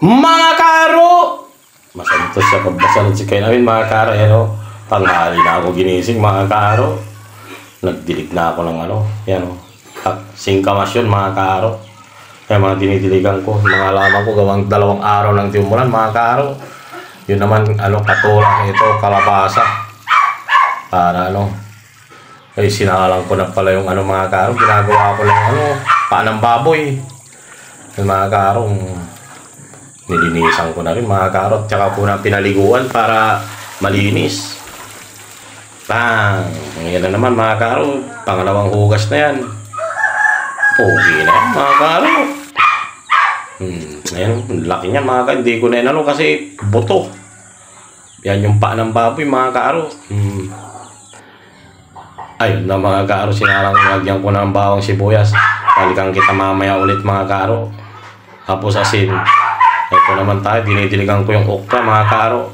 Mga karo! Masantos siya pagbasalan si kayo namin mga karo. Tanghali na ako ginising mga karo. Nagdilig na ako ng singkamas yun mga karo. Kaya mga dinidiligan ko, mga halaman ko gawang 2 araw ng timulan mga karo. Yun naman katulak ito, kalabasa. Para ay sinalang ko na pala yung mga karo. Ginagawa ko lang paanang baboy. Yung mga karo, nilinisan ko na rin mga karot, tsaka ko na pinaliguan para malinis. Ngayon na naman mga karot, pangalawang hugas na yan. Okay na yan mga karot. Ngayon, laki niyan mga karot, hindi ko na yan kasi buto. Yan yung paa ng baboy mga karot. Ayun na mga karot, sinalang lagyan ko ng bawang sibuyas. Balikan kita mamaya ulit mga karot. Tapos asin. Ito naman tayo, dinidiligan ko yung okra mga karo.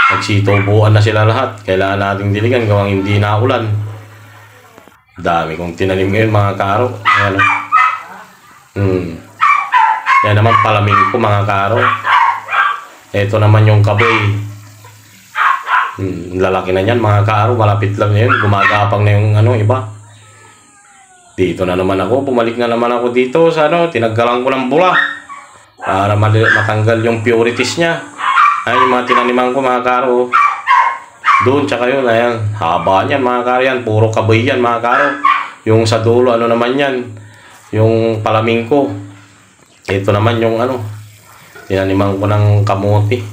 Nagsitubuan na sila lahat. Kailangan nating diligan gawang hindi na ulan. Dami kong tinanim ngayon mga karo. Ayan Yan naman palaming ko mga karo. Ito naman yung kaboy. Lalaki na yan mga karo. Malapit lang na yun. Gumagapang na yung iba. Dito na naman ako. Bumalik na naman ako dito sa tinaggalan ko ng bula. Para matanggal yung purities niya. Ay, yung mga tinaniman ko mga karo. Doon, tsaka yun, ayan. Haba niyan mga karo yan. Puro kaboy yan mga karo. Yung sa dulo, naman yan. Yung palaming ko. Ito naman yung tinaniman ko ng kamote.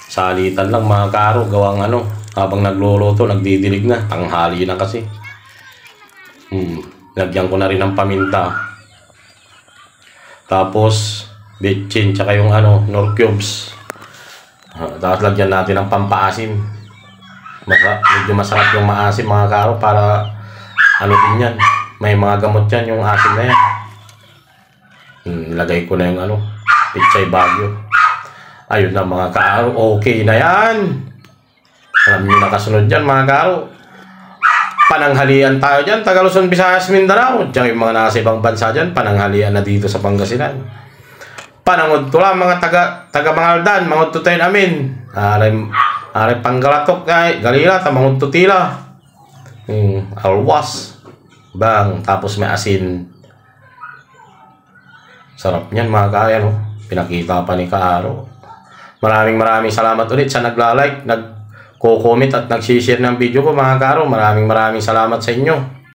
Salitan lang mga karo. Gawang habang nagluluto, nagdidilig na. Tanghali na kasi. Lagyan ko na rin ng paminta. Tapos, bitchin, tsaka yung nor cubes. Tapos lagyan natin ng pampaasim. Medyo masarap yung maasim mga karo para din yan. May mga gamot yan yung asim na yan. Lagay ko na yung pichay bagyo. Ayun na mga karo, okay na yan. Alam nyo nakasunod yan mga karo. Pananghalian tayo dyan, Tagaluzon, Visayas, Mindanao. Diyan yung mga nasa ibang bansa dyan, pananghalian na dito sa Pangasinan. Panangod ko lang mga taga Mangaldan, mangod to tayo namin. Aray Panggalatok, Galila, mangod to tila. Alwas. Tapos may asin. Sarap niyan mga kaya, Pinakita pa ni Kaaro. Maraming salamat ulit sa nagla-like, nag-comment at nag-share ng video ko mga karo. Maraming salamat sa inyo.